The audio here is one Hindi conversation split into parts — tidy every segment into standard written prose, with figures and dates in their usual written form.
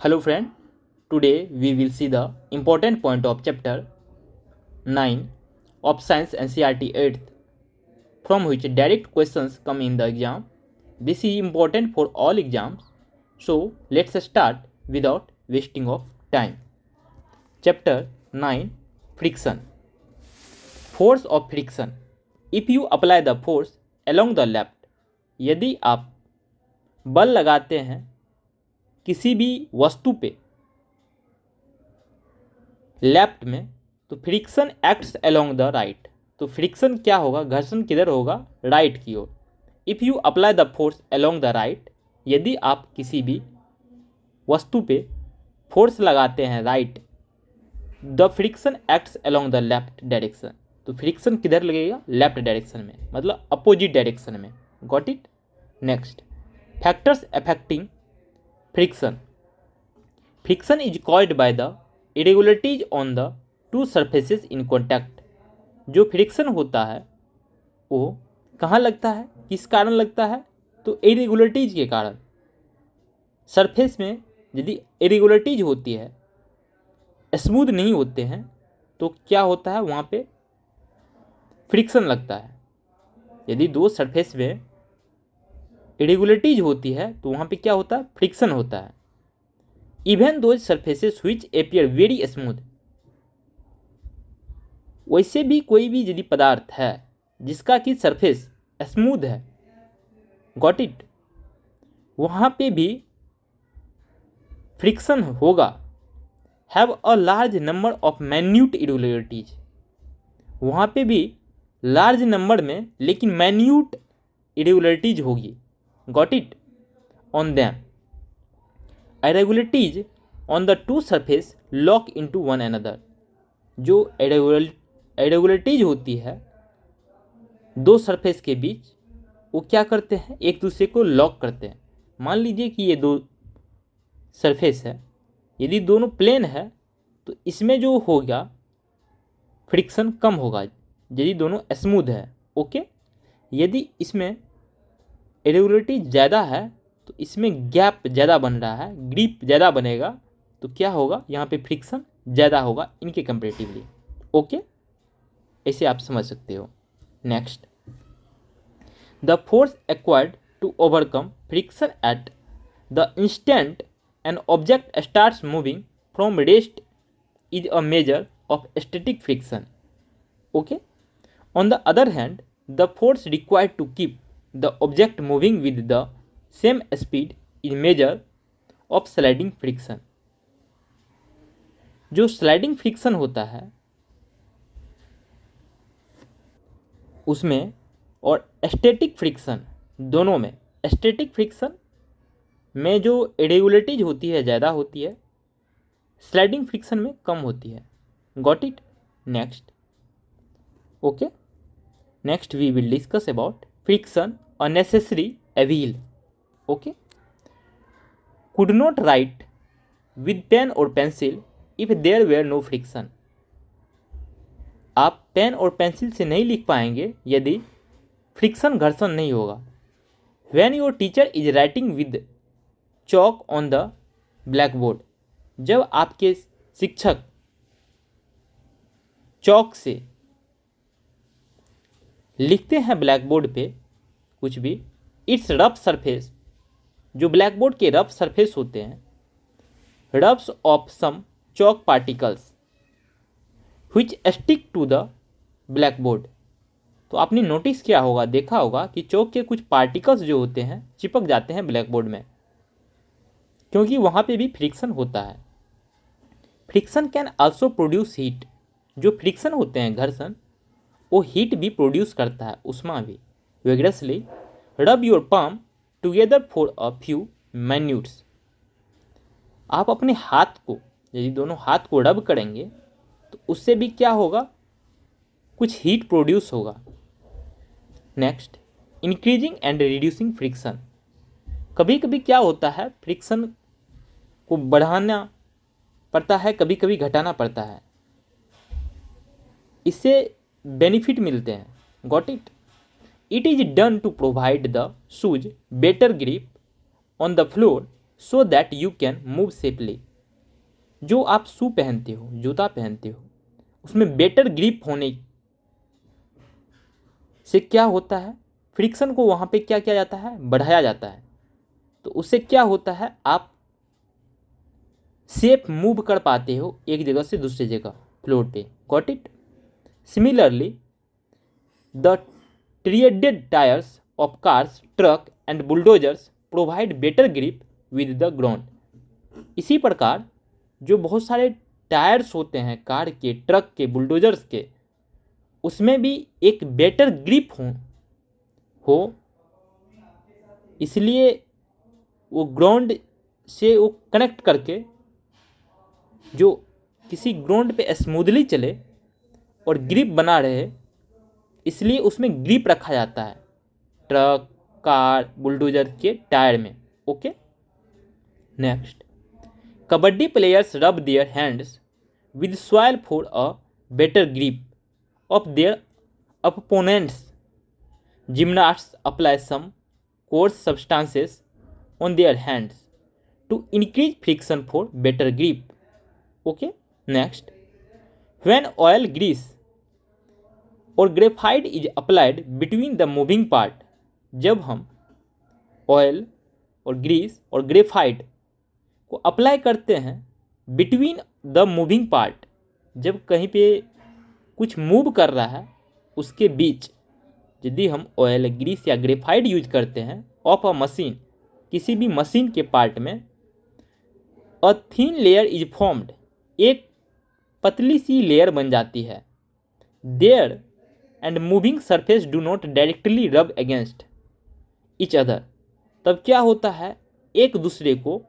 Hello friend, today we will see the important point of chapter 9 of Science NCERT 8th from which direct questions come in the exam. This is important for all exams. So let's start without wasting of time. Chapter 9 Friction. Force of friction. If you apply the force along the left, यदि आप बल लगाते हैं किसी भी वस्तु पे लेफ्ट में, तो friction acts along the right. तो फ्रिक्शन क्या होगा, घर्षण किधर होगा, राइट की ओर। If you apply the force along the right, यदि आप किसी भी वस्तु पे फोर्स लगाते हैं right, the friction acts along the left direction. तो फ्रिक्शन किधर लगेगा, लेफ्ट डायरेक्शन में, मतलब अपोजिट डायरेक्शन में। Got it. Next, factors affecting friction. Friction is caused by the irregularities on the two surfaces in contact. जो फ्रिक्शन होता है वो कहाँ लगता है, किस कारण लगता है, तो इरेगुलरिटीज के कारण। सरफेस में यदि इरेगुलरिटीज होती है, स्मूथ नहीं होते हैं, तो क्या होता है, वहाँ पे फ्रिक्शन लगता है। यदि दो सरफेस में इरेगुलरिटीज होती है तो वहाँ पे क्या होता है, फ्रिक्शन होता है। इवन दो surfaces which appear very smooth, वैसे भी कोई भी यदि पदार्थ है जिसका कि सरफेस स्मूथ है, गॉट इट, वहाँ पे भी फ्रिक्शन होगा। Have a large number of minute irregularities, वहाँ पे भी लार्ज नंबर में लेकिन मैन्यूट इरेगुलरिटीज होगी। Got it. On them irregularities on the two surface lock into one another. जो irregularities होती है दो सरफेस के बीच, वो क्या करते हैं, एक दूसरे को लॉक करते हैं। मान लीजिए कि ये दो सरफेस है, यदि दोनों प्लेन है तो इसमें जो होगा फ्रिक्शन कम होगा यदि दोनों स्मूथ है। ओके। यदि इसमें इरेगुलरिटी ज़्यादा है तो इसमें गैप ज़्यादा बन रहा है, ग्रिप ज़्यादा बनेगा, तो क्या होगा, यहाँ पे फ्रिक्शन ज़्यादा होगा इनके कंपेरेटिवली। ओके, ऐसे आप समझ सकते हो। Next, the force acquired to overcome friction at the instant an object starts moving from rest is a measure of static friction. Okay. On the other hand, the force required to keep the object moving with the same speed is measure of sliding friction. जो स्लाइडिंग फ्रिक्शन होता है उसमें और स्टैटिक फ्रिक्शन दोनों में, स्टैटिक फ्रिक्शन में जो इरेगुलरिटीज होती है ज़्यादा होती है, स्लाइडिंग फ्रिक्शन में कम होती है। Got it. Next. Okay. Next we will discuss about friction unnecessary evil. Okay, could not write with pen or pencil if there were no friction. आप पेन और पेंसिल से नहीं लिख पाएंगे यदि फ्रिक्शन, घर्षण नहीं होगा. When your teacher is writing with chalk on the blackboard, जब आपके शिक्षक चौक से लिखते हैं ब्लैक बोर्ड पे कुछ भी, इट्स रफ सरफेस, जो ब्लैक बोर्ड के रफ सरफेस होते हैं, roughs of some chalk particles which stick to the black board. तो आपने नोटिस किया होगा, देखा होगा कि चौक के कुछ पार्टिकल्स जो होते हैं चिपक जाते हैं ब्लैक बोर्ड में, क्योंकि वहाँ पे भी फ्रिक्शन होता है. Friction can also produce heat. जो फ्रिक्शन होते हैं, घर्षण, वो हीट भी प्रोड्यूस करता है, उष्मा भी. Vigorously rub your palm together for a few minutes. आप अपने हाथ को, यदि दोनों हाथ को रब करेंगे तो उससे भी क्या होगा, कुछ हीट प्रोड्यूस होगा. Next, increasing and reducing friction. कभी कभी क्या होता है, फ्रिक्शन को बढ़ाना पड़ता है, कभी कभी घटाना पड़ता है, इससे बेनिफिट मिलते हैं. Got it. It is done to provide the shoes better grip on the floor so that you can move safely. जो आप शू पहनते हो, जूता पहनते हो, उसमें बेटर ग्रिप होने से क्या होता है, फ्रिक्शन को वहाँ पे क्या किया जाता है, बढ़ाया जाता है। तो उससे क्या होता है, आप सेफ मूव कर पाते हो एक जगह से दूसरी जगह फ्लोर पे। Got it. Similarly the treaded tyres of cars, truck and bulldozers provide better grip with the ground. इसी प्रकार जो बहुत सारे टायर्स होते हैं कार के, ट्रक के, बुलडोजर्स के, उसमें भी एक बेटर ग्रिप हो इसलिए वो ग्राउंड से वो कनेक्ट करके जो किसी ग्राउंड पे स्मूथली चले और ग्रिप बना रहे, इसलिए उसमें ग्रिप रखा जाता है ट्रक, कार, बुलडोजर के टायर में। Okay. Next, kabaddi players rub their hands with soil for a better grip of their opponents. Gymnasts apply some coarse substances on their hands to increase friction for better grip. Okay. Next, when oil, grease और graphite is applied between the moving part. जब हम ऑयल और ग्रीस और ग्रेफाइट को अप्लाई करते हैं बिटवीन द मूविंग पार्ट, जब कहीं पे कुछ मूव कर रहा है उसके बीच यदि हम ऑयल, ग्रीस या ग्रेफाइट यूज करते हैं ऑफ अ मशीन, किसी भी मशीन के पार्ट में, a thin layer is formed, एक पतली सी लेयर बन जाती है। There and moving surface do not directly rub against each other. तब क्या होता है, एक दूसरे को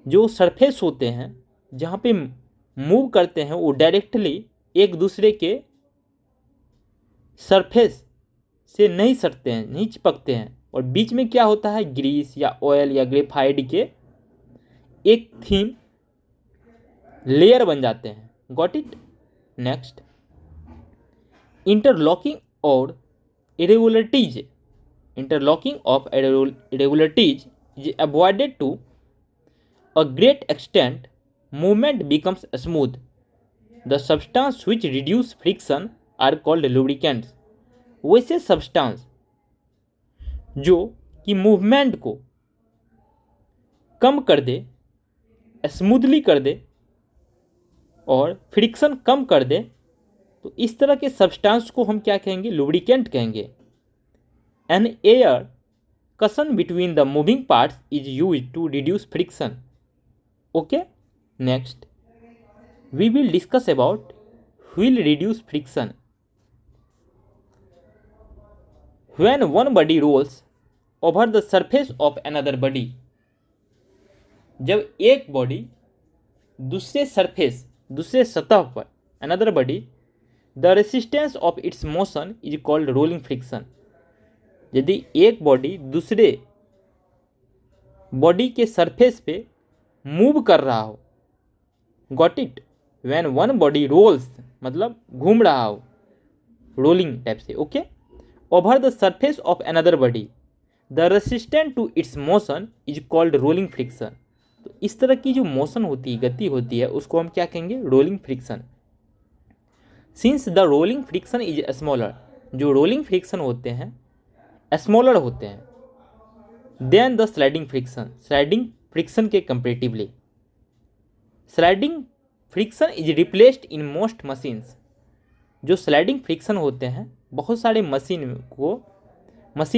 जो सरफेस होते हैं जहाँ पे मूव करते हैं वो डायरेक्टली एक दूसरे के सरफेस से नहीं सटते हैं, नहीं चिपकते हैं, और बीच में क्या होता है, ग्रीस या ऑयल या ग्रेफाइट के एक थीन लेयर बन जाते हैं। Got it. नेक्स्ट, इंटरलॉकिंग और irregularities, interlocking of irregularities is avoided to a great extent, movement becomes smooth. The substance which reduce friction are called lubricants. वैसे सब्सटेंस जो कि मूवमेंट को कम कर दे, स्मूथली कर दे और फ्रिक्शन कम कर दे, तो इस तरह के सब्सटेंस को हम क्या कहेंगे, लुब्रिकेंट कहेंगे। An air cushion between the moving parts is used to reduce friction. Okay. Next, we will discuss about wheel reduce friction. When one body rolls over the surface of another body, जब एक बॉडी दूसरे सरफेस, दूसरे सतह पर, another body, the resistance of its motion is called rolling friction. यदि एक बॉडी दूसरे बॉडी के सरफेस पे मूव कर रहा हो, got it, when one body rolls मतलब घूम रहा हो, रोलिंग टाइप से। Okay. Over the surface of another body, the resistant to its motion is called rolling friction. तो इस तरह की जो मोशन होती है, गति होती है, उसको हम क्या कहेंगे, rolling friction. Since the rolling friction is smaller, जो रोलिंग फ्रिक्शन होते हैं स्मॉलर होते हैं than the sliding friction, sliding friction के comparatively. Sliding friction is replaced in most machines. जो स्लाइडिंग फ्रिक्शन होते हैं बहुत सारे मशीन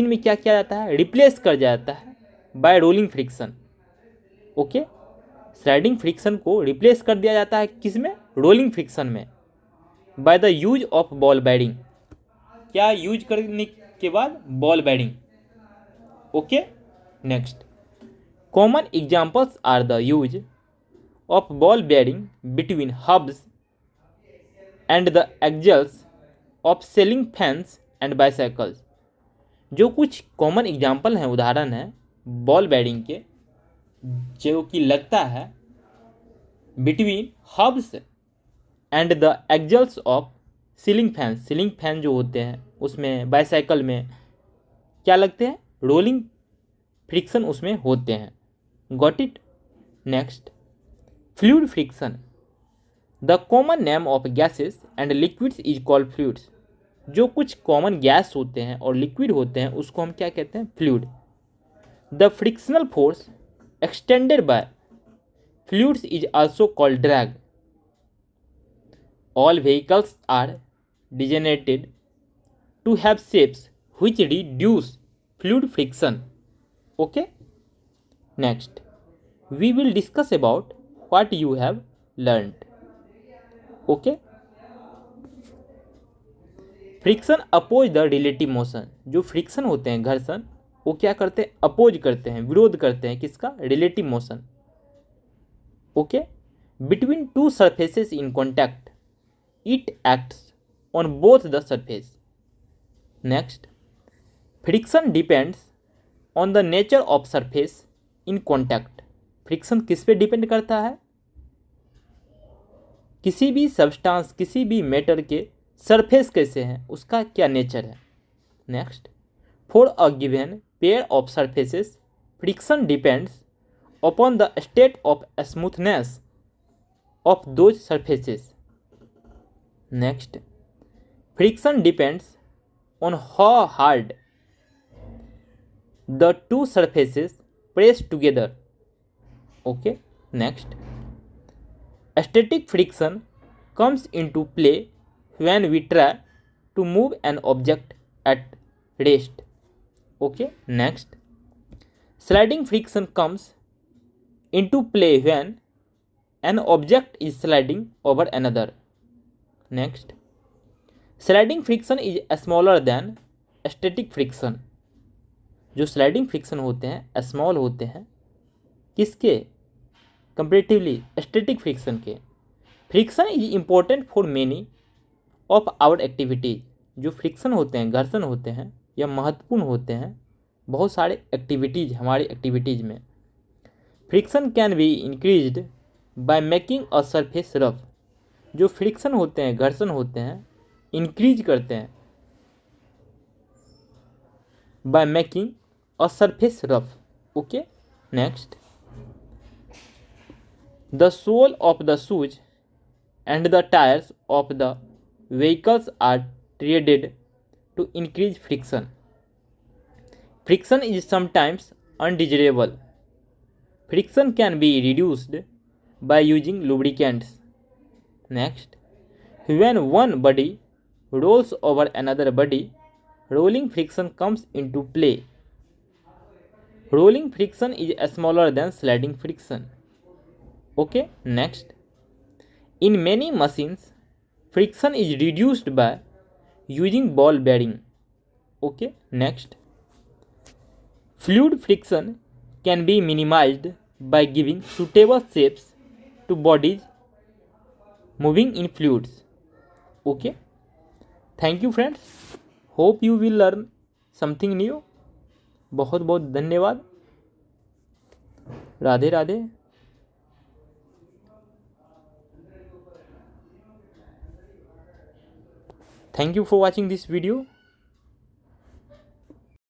में क्या किया जाता है, रिप्लेस कर जाता है by rolling friction. Okay. Sliding friction को रिप्लेस कर दिया जाता है किस में, रोलिंग फ्रिक्शन में, by the use of ball bearing. क्या यूज करने के बाद, ball bearing. Okay. Next, common examples are the use of ball bearing between hubs and the axles of ceiling fans and bicycles. जो कुछ कॉमन एग्जाम्पल हैं, उदाहरण है बॉल बेयरिंग के, जो कि लगता है between hubs and the axles of ceiling fan. Ceiling fan जो होते हैं उसमें, बाइसाइकिल में क्या लगते हैं, रोलिंग फ्रिक्शन उसमें होते हैं। Got it. Next, fluid friction, the common name of gases and liquids is called fluids. जो कुछ कॉमन गैस होते हैं और लिक्विड होते हैं उसको हम क्या कहते हैं? Fluid. The frictional force extended by fluids is also called drag. All vehicles are designated to have shapes which reduce fluid friction. Okay? Next, we will discuss about what you have learned. Okay? Friction oppose the relative motion. जो फ्रिक्शन होते हैं घर्षण, वो क्या करते हैं? अपोज करते हैं, विरोध करते हैं किसका? Relative motion. Okay, between two surfaces in contact it acts on both the surface. Next, friction depends on the nature of surface in contact. Friction किस पे डिपेंड करता है? किसी भी सब्सटेंस, किसी भी मैटर के सरफेस कैसे हैं, उसका क्या नेचर है। Next, for a given pair of surfaces friction depends upon the state of smoothness of those surfaces. Next, friction depends on how hard the two surfaces press together. Okay, next, static friction comes into play when we try to move an object at rest. Okay, next, sliding friction comes into play when an object is sliding over another. Next, sliding friction is smaller than static friction. जो स्लाइडिंग फ्रिक्शन होते हैं स्मॉल होते हैं किसके? कंपेरेटिवली स्टैटिक फ्रिक्शन के। Friction is important for many of our activities. जो फ्रिक्शन होते हैं, घर्षण होते हैं, यह महत्वपूर्ण होते हैं बहुत सारे एक्टिविटीज, हमारी एक्टिविटीज में। Friction can be increased by making a surface rough. जो फ्रिक्शन होते हैं, घर्षण होते हैं, इंक्रीज करते हैं by making a surface rough. Okay, next, the sole of the shoes and the tyres of the vehicles are treaded to increase friction. Friction is sometimes undesirable. Friction can be reduced by using lubricants. Next, when one body rolls over another body, rolling friction comes into play. Rolling friction is smaller than sliding friction. Okay, next, in many machines friction is reduced by using ball bearing. Okay, next, fluid friction can be minimized by giving suitable shapes to bodies moving in fluids. Okay, thank you friends, hope you will learn something new. बहुत बहुत धन्यवाद। Radhe Radhe. Thank you for watching this video.